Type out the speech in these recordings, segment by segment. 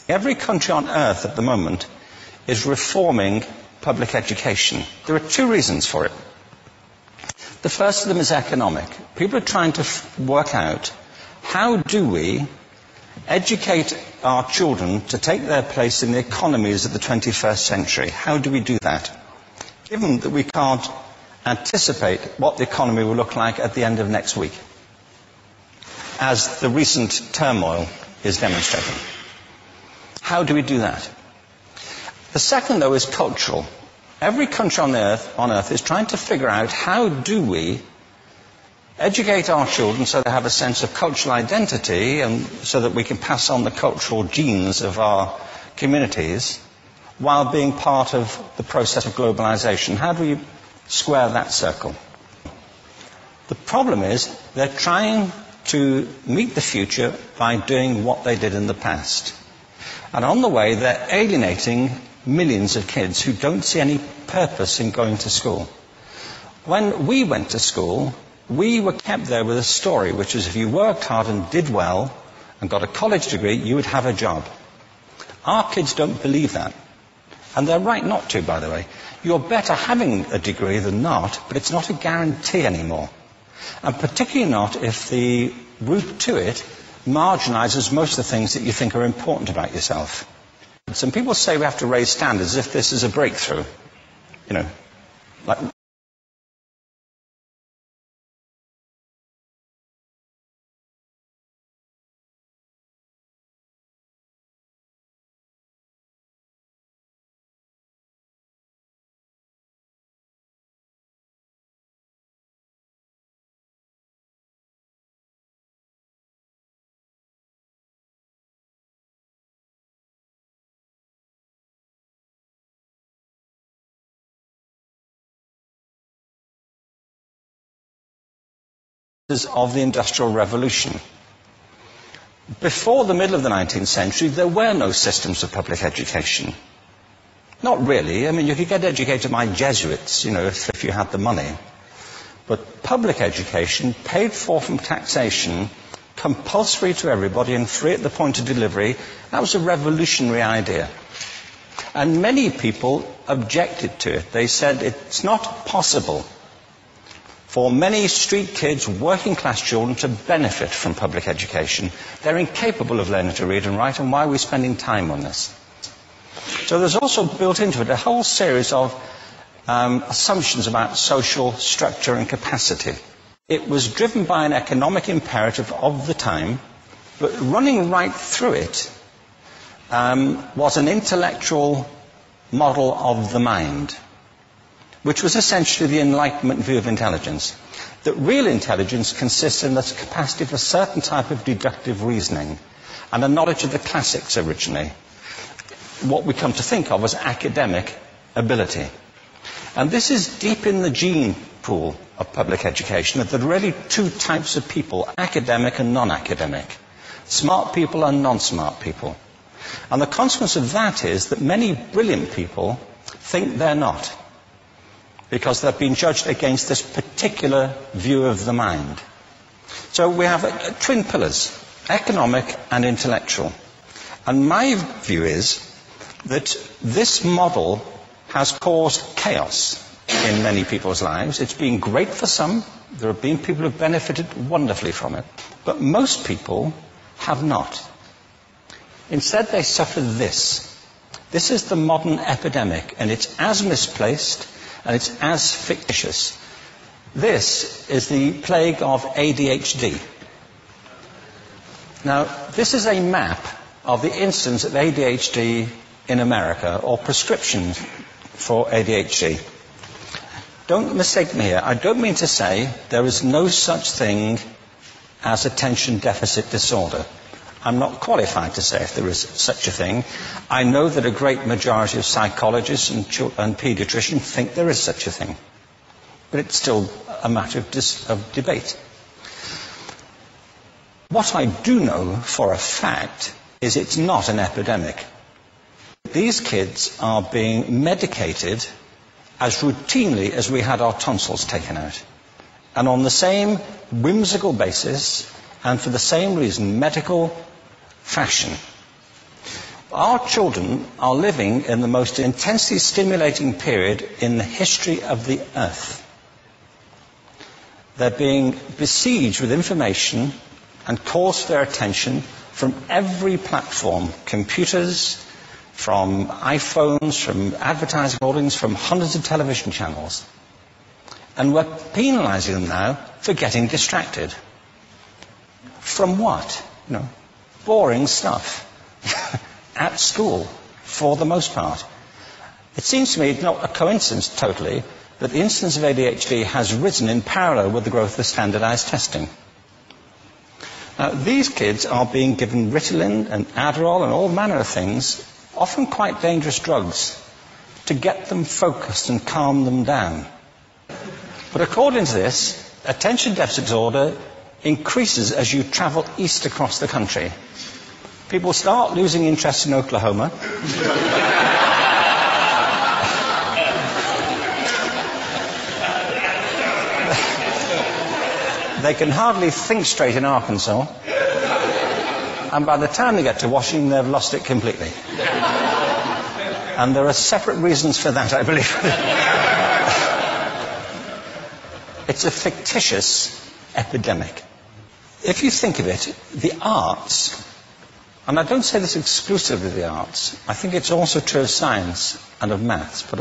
Every country on earth at the moment is reforming public education. There are two reasons for it. The first of them is economic. People are trying to work out, how do we educate our children to take their place in the economies of the 21st century? How do we do that? Given that we can't anticipate what the economy will look like at the end of next week, as the recent turmoil is demonstrating. How do we do that? The second, though, is cultural. Every country on earth is trying to figure out, how do we educate our children so they have a sense of cultural identity and so that we can pass on the cultural genes of our communities while being part of the process of globalization. How do we square that circle? The problem is they're trying to meet the future by doing what they did in the past. And on the way, they're alienating millions of kids who don't see any purpose in going to school. When we went to school, we were kept there with a story, which is if you worked hard and did well and got a college degree, you would have a job. Our kids don't believe that. And they're right not to, by the way. You're better having a degree than not, but it's not a guarantee anymore. And particularly not if the route to it marginalizes most of the things that you think are important about yourself. Some people say we have to raise standards as if this is a breakthrough. You know, like of the Industrial Revolution. Before the middle of the 19th century, there were no systems of public education. Not really. I mean, you could get educated by Jesuits, if you had the money. But public education, paid for from taxation, compulsory to everybody and free at the point of delivery, that was a revolutionary idea. And many people objected to it. They said it's not possible for many street kids, working class children, to benefit from public education. They're incapable of learning to read and write, and why are we spending time on this? So there's also built into it a whole series of assumptions about social structure and capacity. It was driven by an economic imperative of the time, but running right through it was an intellectual model of the mind, which was essentially the Enlightenment view of intelligence. That real intelligence consists in the capacity for a certain type of deductive reasoning and a knowledge of the classics originally. What we come to think of as academic ability. And this is deep in the gene pool of public education, that there are really two types of people, academic and non-academic. Smart people and non-smart people. And the consequence of that is that many brilliant people think they're not, because they've been judged against this particular view of the mind. So we have twin pillars, economic and intellectual. And my view is that this model has caused chaos in many people's lives. It's been great for some. There have been people who have benefited wonderfully from it. But most people have not. Instead, they suffer this. This is the modern epidemic, and it's as misplaced and it's as fictitious. This is the plague of ADHD. Now, this is a map of the incidence of ADHD in America, or prescriptions for ADHD. Don't mistake me here. I don't mean to say there is no such thing as attention deficit disorder. I'm not qualified to say if there is such a thing. I know that a great majority of psychologists and paediatricians think there is such a thing. But it's still a matter of debate. What I do know for a fact is it's not an epidemic. These kids are being medicated as routinely as we had our tonsils taken out. And on the same whimsical basis, and for the same reason, medical fashion. Our children are living in the most intensely stimulating period in the history of the earth. They're being besieged with information and calls for their attention from every platform, computers, from iPhones, from advertising holdings, from hundreds of television channels. And we're penalizing them now for getting distracted. From what? Boring stuff. At school, for the most part. It seems to me not a coincidence totally that the incidence of ADHD has risen in parallel with the growth of standardized testing. Now, these kids are being given Ritalin and Adderall and all manner of things, often quite dangerous drugs, to get them focused and calm them down. But according to this, attention deficit disorder increases as you travel east across the country. People start losing interest in Oklahoma. They can hardly think straight in Arkansas. And by the time they get to Washington, they've lost it completely. And there are separate reasons for that, I believe. It's a fictitious epidemic. If you think of it, the arts, and I don't say this exclusively of the arts, I think it's also true of science and of maths, but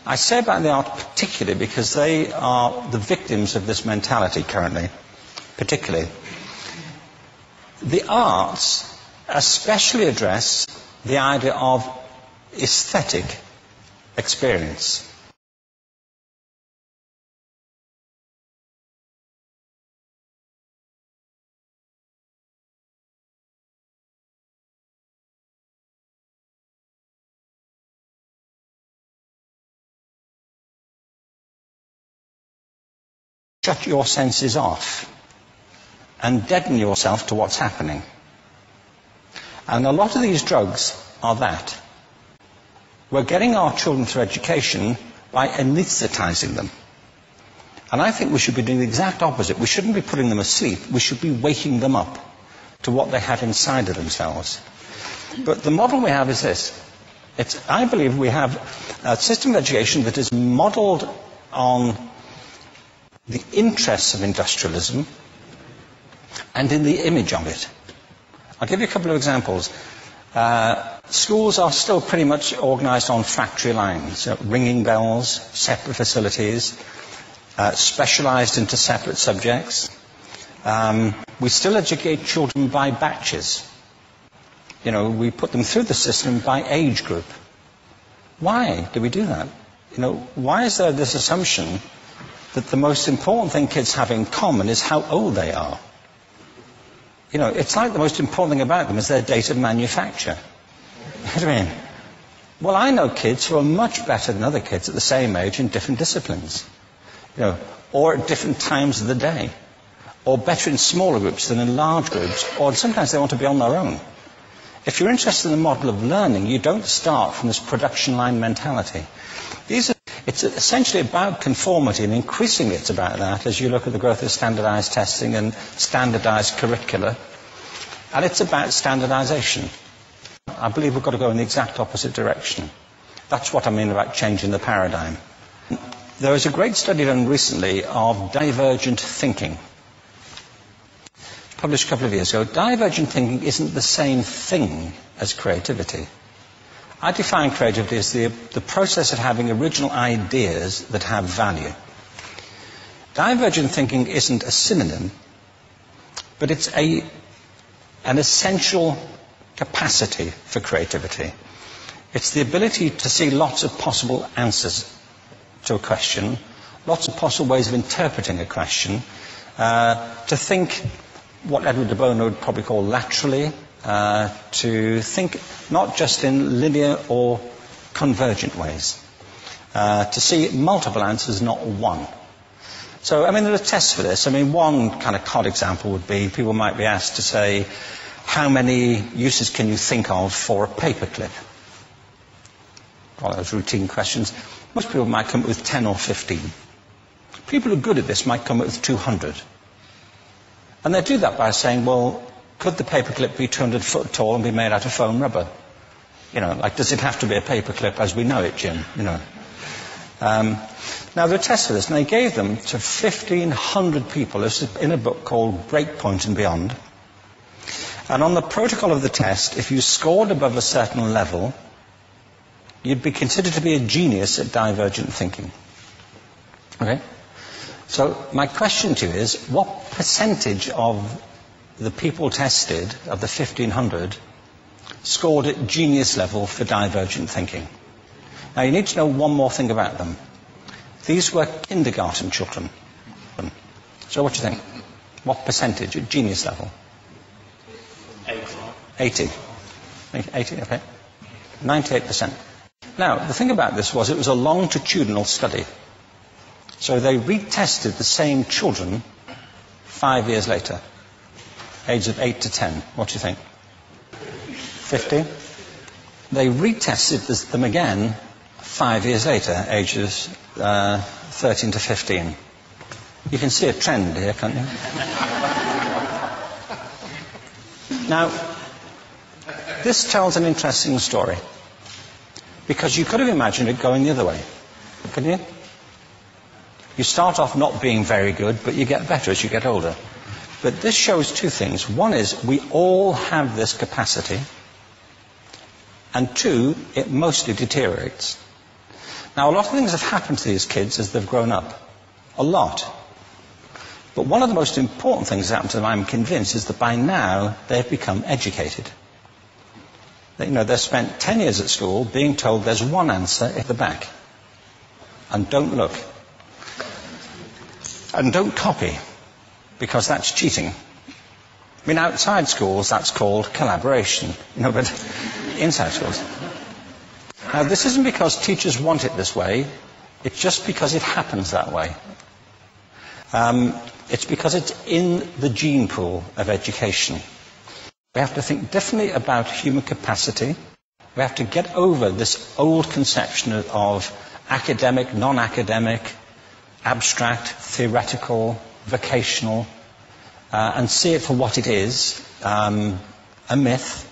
I say about the art particularly because they are the victims of this mentality currently, particularly. The arts especially address the idea of aesthetic experience. Shut your senses off and deaden yourself to what's happening. And a lot of these drugs are that. We're getting our children through education by anesthetizing them. And I think we should be doing the exact opposite. We shouldn't be putting them asleep. We should be waking them up to what they have inside of themselves. But the model we have is this. I believe we have a system of education that is modeled on the interests of industrialism and in the image of it. I'll give you a couple of examples. Schools are still pretty much organized on factory lines, ringing bells, separate facilities, specialized into separate subjects. We still educate children by batches. We put them through the system by age group. Why do we do that? Why is there this assumption that the most important thing kids have in common is how old they are? It's like the most important thing about them is their date of manufacture. You know what I mean? Well, I know kids who are much better than other kids at the same age in different disciplines, or at different times of the day, or better in smaller groups than in large groups, or sometimes they want to be on their own. If you're interested in the model of learning, you don't start from this production line mentality. It's essentially about conformity, and increasingly it's about that as you look at the growth of standardized testing and standardized curricula. And it's about standardization. I believe we've got to go in the exact opposite direction. That's what I mean about changing the paradigm. There was a great study done recently of divergent thinking. Published a couple of years ago. Divergent thinking isn't the same thing as creativity. I define creativity as the process of having original ideas that have value. Divergent thinking isn't a synonym, but it's an essential capacity for creativity. It's the ability to see lots of possible answers to a question, lots of possible ways of interpreting a question, to think what Edward de Bono would probably call laterally, to think not just in linear or convergent ways, to see multiple answers, not one. So, there are tests for this. One kind of cod example would be people might be asked to say, how many uses can you think of for a paperclip? All those routine questions. Most people might come up with 10 or 15. People who are good at this might come up with 200. And they do that by saying, well, could the paperclip be 200 foot tall and be made out of foam rubber? Like, does it have to be a paperclip as we know it, Jim? Now, there were tests for this, and they gave them to 1,500 people. This is in a book called Breakpoint and Beyond. And on the protocol of the test, if you scored above a certain level, you'd be considered to be a genius at divergent thinking. Okay? So my question to you is, what percentage of the people tested, of the 1,500, scored at genius level for divergent thinking? Now, you need to know one more thing about them. These were kindergarten children. So what do you think? What percentage at genius level? 80. 80, okay. 98%. Now, the thing about this was it was a longitudinal study. So they retested the same children 5 years later, ages of 8 to 10. What do you think? 50? They retested them again 5 years later, ages 13 to 15. You can see a trend here, can't you? Now, this tells an interesting story, because you could have imagined it going the other way, couldn't you? You start off not being very good, but you get better as you get older. But this shows two things. One is we all have this capacity, and two, it mostly deteriorates. Now, a lot of things have happened to these kids as they've grown up. A lot. But one of the most important things that happened to them, I'm convinced, is that by now they've become educated. They've spent 10 years at school being told there's one answer at the back. And don't look. And don't copy, because that's cheating. I mean, outside schools, that's called collaboration. But inside schools. Now, this isn't because teachers want it this way. It's just because it happens that way. It's because it's in the gene pool of education. We have to think differently about human capacity. We have to get over this old conception of academic, non-academic, abstract, theoretical, vocational, and see it for what it is, a myth.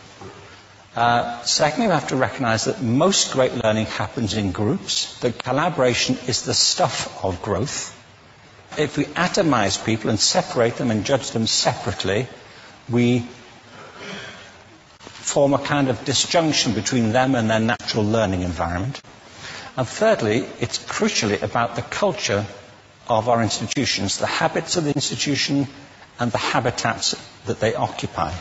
Secondly, we have to recognize that most great learning happens in groups, that collaboration is the stuff of growth. If we atomize people and separate them and judge them separately, we form a kind of disjunction between them and their natural learning environment. And thirdly, it's crucially about the culture of our institutions, the habits of the institution and the habitats that they occupy.